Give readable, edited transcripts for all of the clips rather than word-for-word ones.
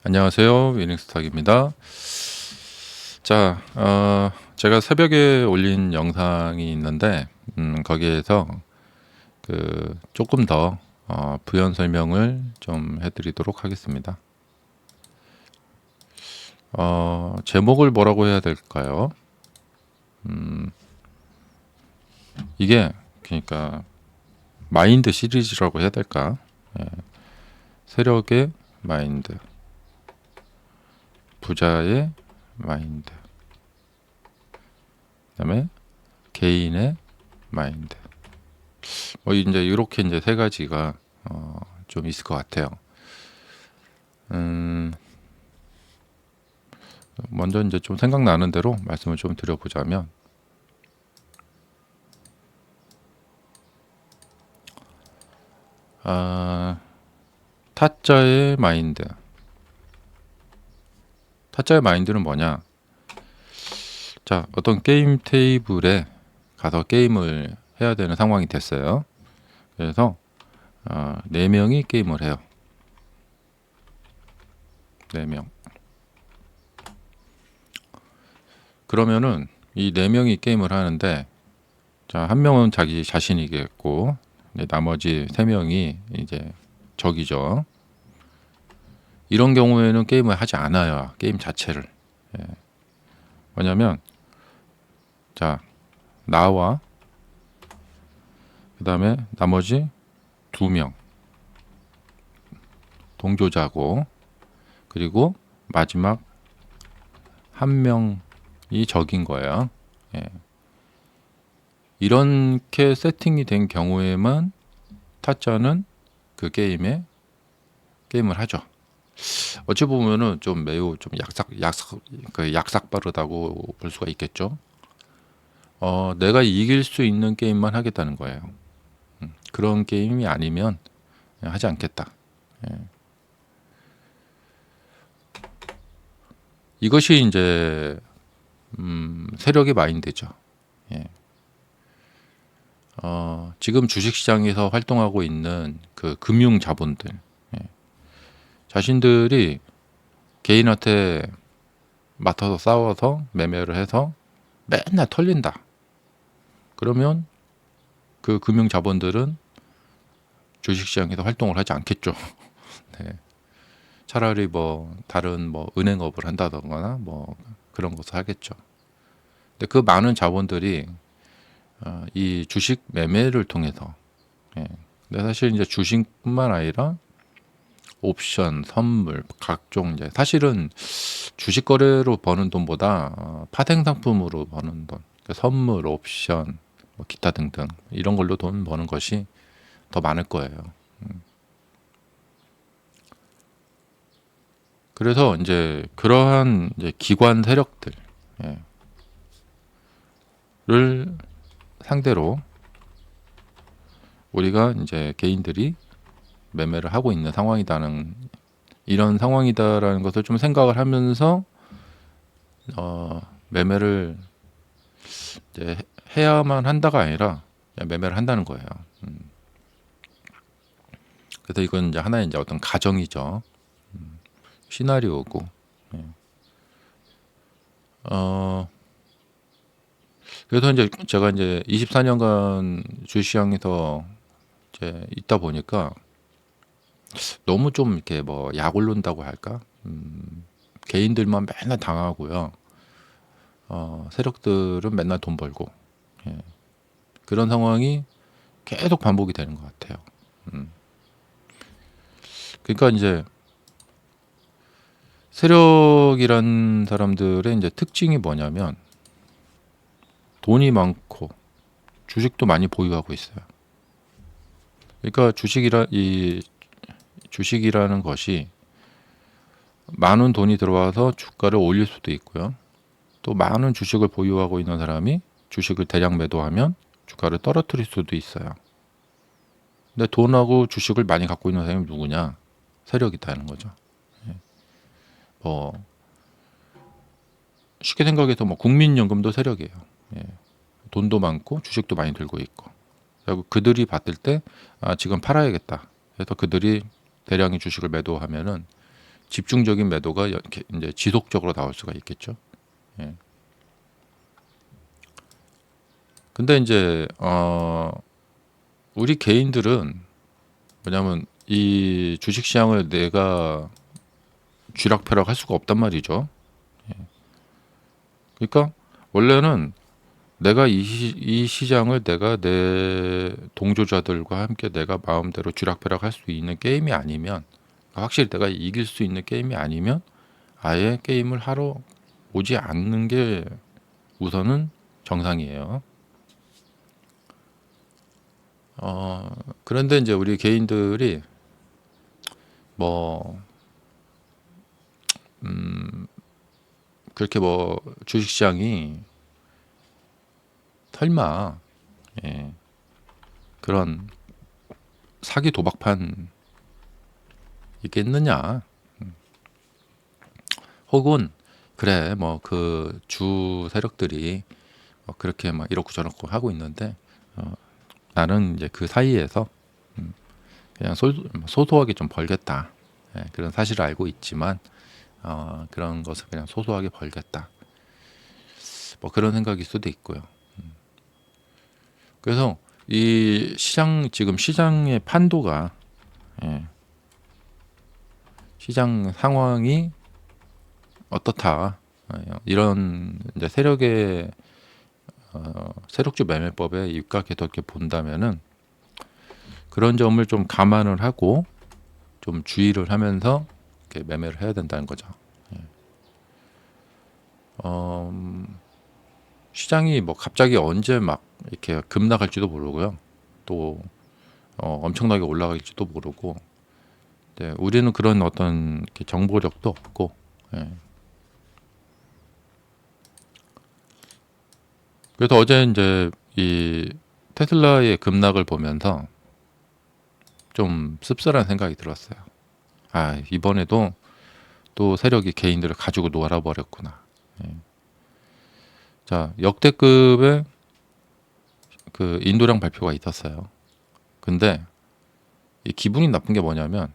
안녕하세요. 위닝스탁입니다. 자, 제가 새벽에 올린 영상이 있는데, 거기에서 조금 더 부연 설명을 좀 해드리도록 하겠습니다. 제목을 뭐라고 해야 될까요? 이게 그러니까 마인드 시리즈라고 해야 될까? 예, 세력의 마인드, 부자의 마인드, 그다음에 개인의 마인드. 뭐 이제 이렇게 이제 세 가지가 좀 있을 것 같아요. 음, 먼저 이제 좀 생각나는 대로 말씀을 좀 드려보자면, 아, 타짜의 마인드. 타짜의 마인드는 뭐냐? 자, 어떤 게임 테이블에 가서 게임을 해야 되는 상황이 됐어요. 그래서 네 명이 게임을 해요. 네 명. 그러면은 이 네 명이 게임을 하는데, 자, 한 명은 자기 자신이겠고, 나머지 세 명이 이제 적이죠. 이런 경우에는 게임을 하지 않아요. 게임 자체를. 예. 뭐냐면, 자, 나와 그 다음에 나머지 두 명 동조자고, 그리고 마지막 한 명이 적인 거예요. 예. 이렇게 세팅이 된 경우에만 타짜는 그 게임을 하죠. 어찌 보면은 좀 매우 좀 약삭빠르다고 볼 수가 있겠죠. 내가 이길 수 있는 게임만 하겠다는 거예요. 그런 게임이 아니면 하지 않겠다. 예. 이것이 이제 세력의 마인드죠. 예. 지금 주식시장에서 활동하고 있는 그 금융 자본들, 예. 자신들이 개인한테 맡아서 싸워서 매매를 해서 맨날 털린다. 그러면 그 금융 자본들은 주식시장에서 활동을 하지 않겠죠. 네. 차라리 뭐 다른 뭐 은행업을 한다던가 뭐 그런 것을 하겠죠. 근데 그 많은 자본들이 이 주식 매매를 통해서, 예. 근데 사실 이제 주식뿐만 아니라 옵션, 선물, 각종 이제 사실은 주식 거래로 버는 돈보다 파생 상품으로 버는 돈, 그러니까 선물, 옵션, 뭐 기타 등등 이런 걸로 돈 버는 것이 더 많을 거예요. 그래서 이제 그러한 이제 기관 세력들을 상대로 우리가 이제 개인들이 매매를 하고 있는 상황이다는 이런 상황이다라는 것을 좀 생각을 하면서 매매를 이제 해야만 한다가 아니라 그냥 매매를 한다는 거예요. 그래서 이건 이제 하나의 이제 어떤 가정이죠. 시나리오고. 예. 어, 그래서 이제 제가 이제 24년간 주시장에서 이제 있다 보니까 너무 좀 이렇게 뭐 약 올른다고 할까? 개인들만 맨날 당하고요. 세력들은 맨날 돈 벌고. 예. 그런 상황이 계속 반복이 되는 것 같아요. 그러니까 이제 세력이란 사람들의 이제 특징이 뭐냐면 돈이 많고 주식도 많이 보유하고 있어요. 그러니까 주식이라는 것이 많은 돈이 들어와서 주가를 올릴 수도 있고요. 또 많은 주식을 보유하고 있는 사람이 주식을 대량 매도하면 주가를 떨어뜨릴 수도 있어요. 근데 돈하고 주식을 많이 갖고 있는 사람이 누구냐? 세력이다는 거죠. 뭐 쉽게 생각해서 뭐 국민연금도 세력이에요. 예. 돈도 많고 주식도 많이 들고 있고. 그리고 그들이 봤을 때 지금 팔아야겠다. 그래서 그들이 대량의 주식을 매도하면은 집중적인 매도가 이렇게 이제 지속적으로 나올 수가 있겠죠. 예. 근데 이제 우리 개인들은 뭐냐면 이 주식시장을 내가 쥐락펴락 할 수가 없단 말이죠. 그러니까 원래는 내가 이 시장을 내가 내 동조자들과 함께 내가 마음대로 쥐락펴락 할 수 있는 게임이 아니면, 확실히 내가 이길 수 있는 게임이 아니면 아예 게임을 하러 오지 않는 게 우선은 정상이에요. 그런데 이제 우리 개인들이 뭐 그렇게 뭐 주식시장이 설마 예, 그런 사기 도박판 있겠느냐, 혹은 그래 뭐 그 주 세력들이 뭐 그렇게 막 이렇고 저렇고 하고 있는데 나는 이제 그 사이에서 그냥 소소하게 좀 벌겠다, 예, 그런 사실을 알고 있지만 그런 것을 그냥 소소하게 벌겠다, 뭐 그런 생각일 수도 있고요. 그래서 이 시장, 지금 시장의 판도가 예, 시장 상황이 어떻다, 이런 이제 세력주 매매법에 입각해서 이렇게 본다면은 그런 점을 좀 감안을 하고 좀 주의를 하면서 이렇게 매매를 해야 된다는 거죠. 시장이 뭐 갑자기 언제 막 이렇게 급락할지도 모르고요. 또 엄청나게 올라갈지도 모르고, 네, 우리는 그런 어떤 이렇게 정보력도 없고, 예. 그래서 어제 이제 이 테슬라의 급락을 보면서 좀 씁쓸한 생각이 들었어요. 아, 이번에도 또 세력이 개인들을 가지고 놀아버렸구나. 예. 자, 역대급의 그 인도량 발표가 있었어요. 근데 이 기분이 나쁜 게 뭐냐면,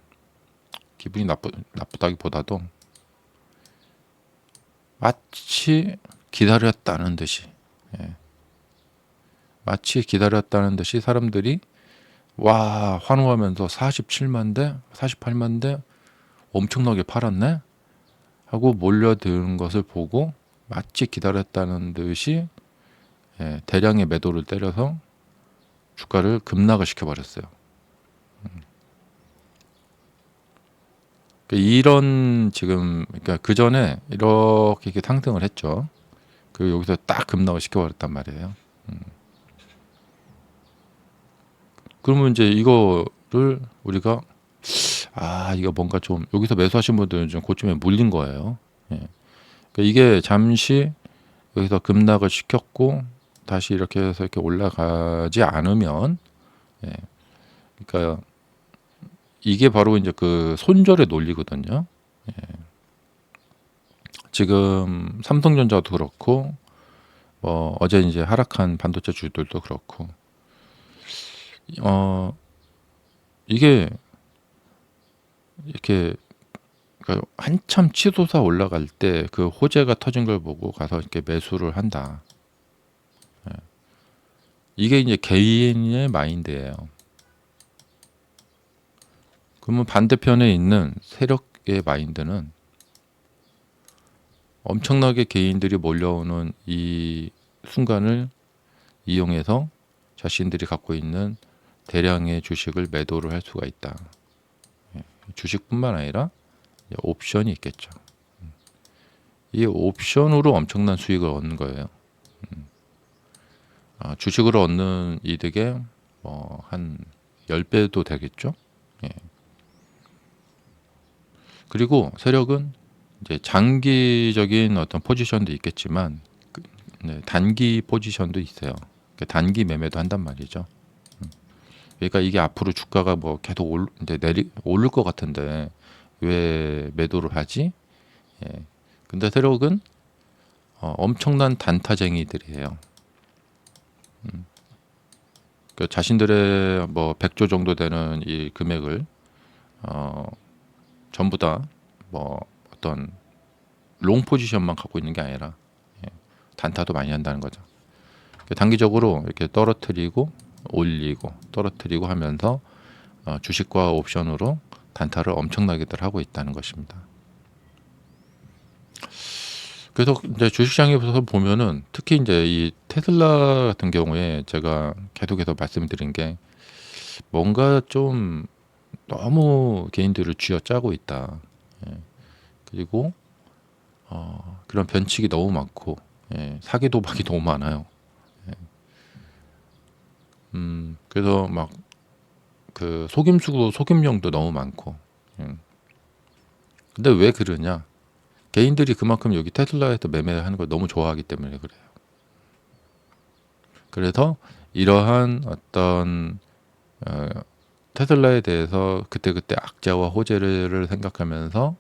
기분이 나쁘다기보다도 마치 기다렸다는 듯이, 예, 마치 기다렸다는 듯이 사람들이 와 환호하면서 47만 대, 48만 대 엄청나게 팔았네 하고 몰려드는 것을 보고 마치 기다렸다는 듯이, 예, 대량의 매도를 때려서 주가를 급락을 시켜버렸어요. 이런 지금 그러니까 그 전에 이렇게 상승을 했죠. 그리고 여기서 딱 급락을 시켜버렸단 말이에요. 그러면 이제 이거를 우리가 이거 뭔가 좀 여기서 매수하신 분들은 좀 고점에 물린 거예요. 예. 그러니까 이게 잠시 여기서 급락을 시켰고 다시 이렇게 해서 이렇게 올라가지 않으면, 예, 그러니까 이게 바로 이제 그 손절의 논리거든요. 지금 삼성전자도 그렇고 뭐 어제 이제 하락한 반도체 주들도 그렇고 이게 이렇게 그러니까 한참 치솟아 올라갈 때 그 호재가 터진 걸 보고 가서 이렇게 매수를 한다. 이게 이제 개인의 마인드예요. 그러면 반대편에 있는 세력의 마인드는 엄청나게 개인들이 몰려오는 이 순간을 이용해서 자신들이 갖고 있는 대량의 주식을 매도를 할 수가 있다. 주식뿐만 아니라 옵션이 있겠죠. 이 옵션으로 엄청난 수익을 얻는 거예요. 주식으로 얻는 이득의 한 10배도 되겠죠. 예. 그리고 세력은 이제 장기적인 어떤 포지션도 있겠지만 네, 단기 포지션도 있어요. 그러니까 단기 매매도 한단 말이죠. 그러니까 이게 앞으로 주가가 뭐 계속 이제 오를 것 같은데 왜 매도를 하지? 예. 근데 세력은 엄청난 단타쟁이들이에요. 그 자신들의 뭐 100조 정도 되는 이 금액을 전부 다 뭐 어떤 롱 포지션만 갖고 있는 게 아니라 단타도 많이 한다는 거죠. 단기적으로 이렇게 떨어뜨리고 올리고 떨어뜨리고 하면서 주식과 옵션으로 단타를 엄청나게들 하고 있다는 것입니다. 그래서 이제 주식시장에서 보면은 특히 이제 이 테슬라 같은 경우에 제가 계속해서 말씀드린 게 뭔가 좀 너무 개인들을 쥐어짜고 있다. 그리고 그런 변칙이 너무 많고 사기 도박이 너무 많아요. 그래서 막 그 속임용도 너무 많고. 근데 왜 그러냐? 개인들이 그만큼 여기 테슬라에서 매매하는 걸 너무 좋아하기 때문에 그래요. 그래서 이러한 어떤 테슬라에 대해서 그때그때 악재와 호재를 생각하면서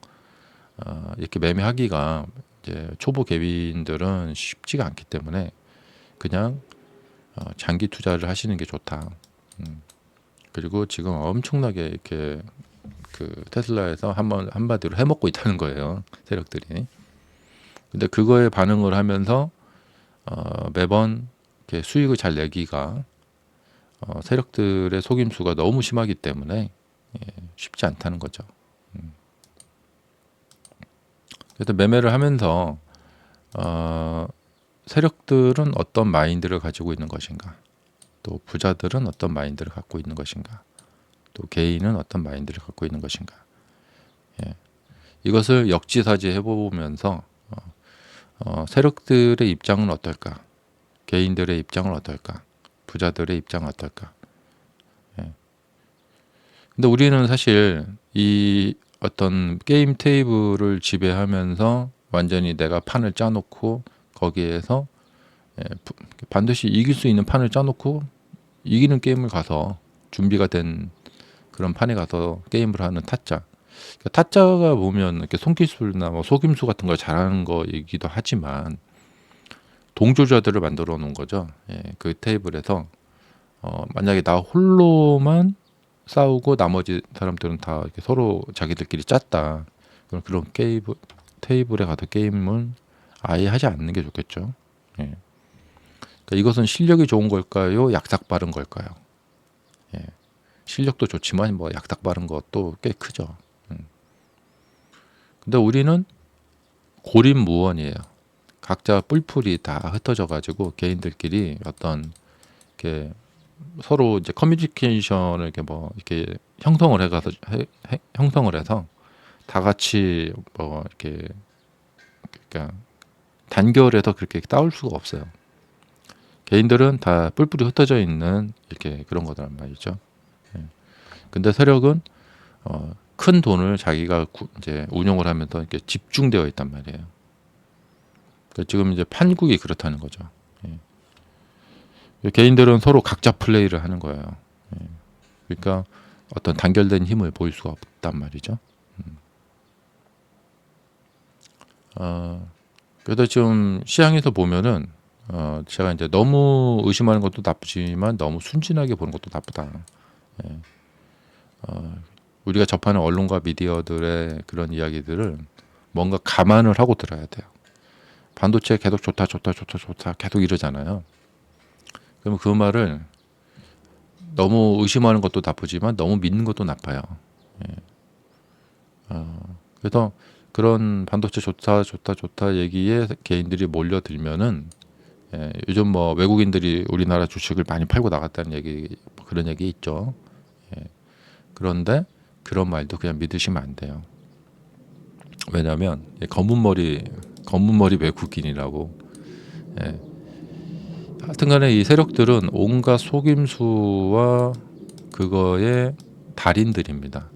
이렇게 매매하기가 이제 초보 개인들은 쉽지가 않기 때문에 그냥 장기 투자를 하시는 게 좋다. 그리고 지금 엄청나게 이렇게 그 테슬라에서 한마디로 해먹고 있다는 거예요, 세력들이. 근데 그거에 반응을 하면서 매번 이렇게 수익을 잘 내기가 세력들의 속임수가 너무 심하기 때문에 쉽지 않다는 거죠. 그래서 매매를 하면서 세력들은 어떤 마인드를 가지고 있는 것인가, 또 부자들은 어떤 마인드를 갖고 있는 것인가, 또 개인은 어떤 마인드를 갖고 있는 것인가, 이것을 역지사지 해보면서 세력들의 입장은 어떨까, 개인들의 입장은 어떨까, 부자들의 입장은 어떨까. 근데 우리는 사실 이 어떤 게임 테이블을 지배하면서 완전히 내가 판을 짜놓고 거기에서 반드시 이길 수 있는 판을 짜놓고 이기는 게임을 가서 준비가 된 그런 판에 가서 게임을 하는 타짜. 그러니까 타짜가 보면 이렇게 손기술이나 뭐 속임수 같은 걸 잘하는 거이기도 하지만 동조자들을 만들어 놓은 거죠. 그 테이블에서 만약에 나 홀로만 싸우고 나머지 사람들은 다 이렇게 서로 자기들끼리 짰다. 그런 테이블에 가서 게임을 아예 하지 않는 게 좋겠죠. 그러니까 이것은 실력이 좋은 걸까요? 약삭 빠른 걸까요? 실력도 좋지만 뭐 약삭 빠른 것도 꽤 크죠. 근데 우리는 고립무원이에요. 각자 뿔풀이 다 흩어져 가지고 개인들끼리 어떤 이렇게 서로 이제 커뮤니케이션을 이렇게 뭐 이렇게 형성을 해서 다 같이 뭐 이렇게 그러니까 단결해서 그렇게 싸울 수가 없어요. 개인들은 다 뿔뿔이 흩어져 있는 이렇게 그런 거란 말이죠. 근데 세력은 큰 돈을 자기가 이제 운용을 하면서 이렇게 집중되어 있단 말이에요. 그러니까 지금 이제 판국이 그렇다는 거죠. 개인들은 서로 각자 플레이를 하는 거예요. 그러니까 어떤 단결된 힘을 보일 수가 없단 말이죠. 그래도 지금 시장에서 보면은 제가 이제 너무 의심하는 것도 나쁘지만 너무 순진하게 보는 것도 나쁘다. 우리가 접하는 언론과 미디어들의 그런 이야기들을 뭔가 감안을 하고 들어야 돼요. 반도체 계속 좋다 계속 이러잖아요. 그러면 그 말을 너무 의심하는 것도 나쁘지만 너무 믿는 것도 나빠요. 그래서 그런 반도체 좋다 얘기에 개인들이 몰려들면은 요즘 뭐 외국인들이 우리나라 주식을 많이 팔고 나갔다는 얘기, 그런 얘기 있죠. 그런데 그런 말도 그냥 믿으시면 안 돼요. 왜냐하면 검은 머리 외국인이라고. 하여튼간에 이 세력들은 온갖 속임수와 그거의 달인들입니다.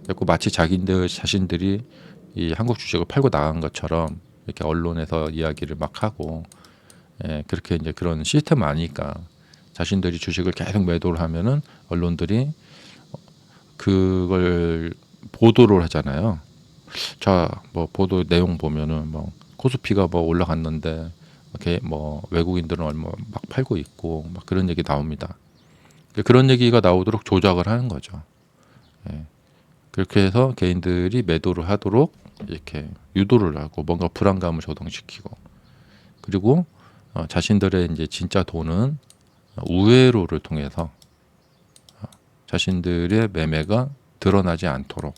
그리고 마치 자신들이 이 한국 주식을 팔고 나간 것처럼 이렇게 언론에서 이야기를 막 하고, 그렇게 이제 그런 시스템 아니까 자신들이 주식을 계속 매도를 하면은 언론들이 그걸 보도를 하잖아요. 자, 뭐 보도 내용 보면은 뭐 코스피가 뭐 올라갔는데 이렇게 뭐 외국인들은 얼마 막 팔고 있고 막 그런 얘기 나옵니다. 그런 얘기가 나오도록 조작을 하는 거죠. 그렇게 해서 개인들이 매도를 하도록 이렇게 유도를 하고 뭔가 불안감을 조성시키고, 그리고 자신들의 이제 진짜 돈은 우회로를 통해서 자신들의 매매가 드러나지 않도록,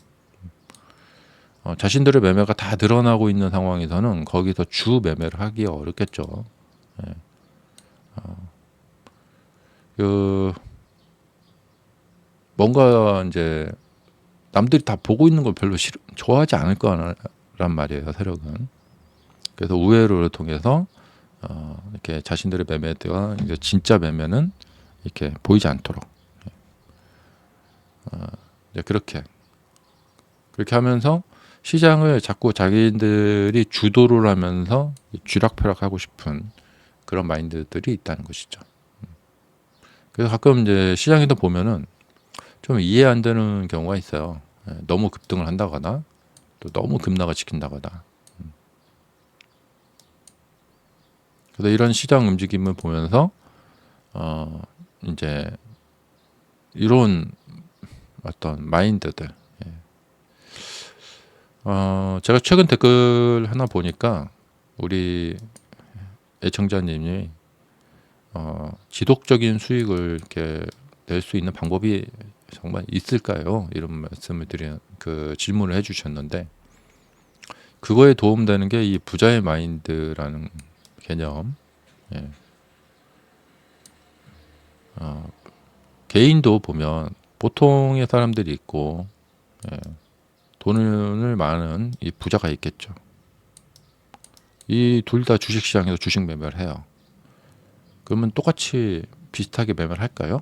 자신들의 매매가 다 드러나고 있는 상황에서는 거기서 주 매매를 하기 어렵겠죠. 예. 그 뭔가 이제 남들이 다 보고 있는 걸 별로 좋아하지 않을 거란 말이에요, 세력은. 그래서 우회로를 통해서 이렇게 자신들의 매매가 이제 진짜 매매는 이렇게 보이지 않도록 이제 그렇게 하면서 시장을 자꾸 자기들이 주도를 하면서 쥐락펴락하고 싶은 그런 마인드들이 있다는 것이죠. 그래서 가끔 이제 시장에도 보면은 좀 이해 안 되는 경우가 있어요. 너무 급등을 한다거나 또 너무 급락을 시킨다거나. 그래서 이런 시장 움직임을 보면서 이제 이런 어떤 마인드들, 제가 최근 댓글 하나 보니까 우리 애청자님이 지속적인 수익을 이렇게 낼 수 있는 방법이 정말 있을까요? 이런 말씀을 그 질문을 해주셨는데, 그거에 도움되는 게 이 부자의 마인드라는 개념. 예. 개인도 보면 보통의 사람들이 있고, 예. 돈을 많은 이 부자가 있겠죠. 이 둘 다 주식시장에서 주식 매매를 해요. 그러면 똑같이 비슷하게 매매를 할까요?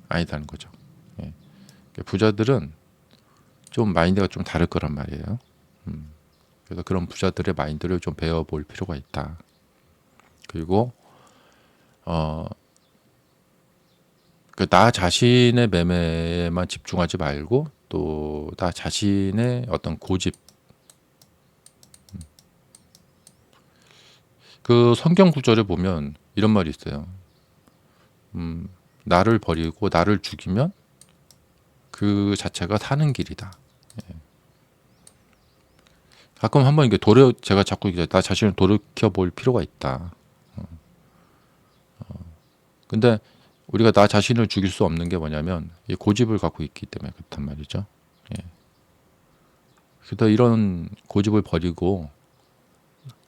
아니다는 거죠. 예. 부자들은 좀 마인드가 좀 다를 거란 말이에요. 그래서 그런 부자들의 마인드를 좀 배워볼 필요가 있다. 그리고 나 자신의 매매에만 집중하지 말고 또 나 자신의 어떤 고집, 그 성경 구절을 보면 이런 말이 있어요. 나를 버리고 나를 죽이면 그 자체가 사는 길이다. 예. 가끔 한번 이게 제가 자꾸 이제 나 자신을 돌이켜 볼 필요가 있다. 근데 우리가 나 자신을 죽일 수 없는 게 뭐냐면 이 고집을 갖고 있기 때문에 그렇단 말이죠. 예. 그래서 이런 고집을 버리고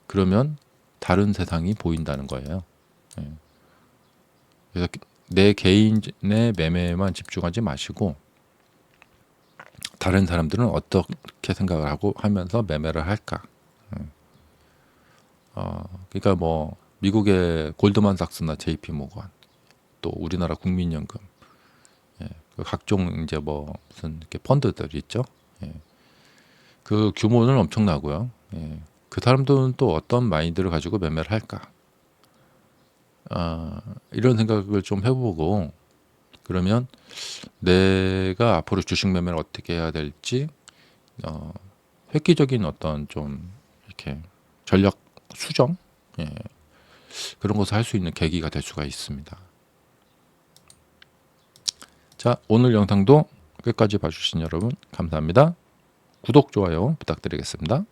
그러면 다른 세상이 보인다는 거예요. 예. 그래서 내 개인의 매매에만 집중하지 마시고 다른 사람들은 어떻게 생각을 하고 하면서 매매를 할까. 그러니까 뭐 미국의 골드만삭스나 JP 모건, 또 우리나라 국민연금, 예, 그 각종 이제 뭐 무슨 이렇게 펀드들 있죠. 예, 그 규모는 엄청나고요. 예, 그 사람들은 또 어떤 마인드를 가지고 매매를 할까. 이런 생각을 좀 해보고, 그러면 내가 앞으로 주식 매매를 어떻게 해야 될지 획기적인 어떤 좀 이렇게 전략 수정, 예, 그런 것을 할 수 있는 계기가 될 수가 있습니다. 자, 오늘 영상도 끝까지 봐주신 여러분 감사합니다. 구독, 좋아요 부탁드리겠습니다.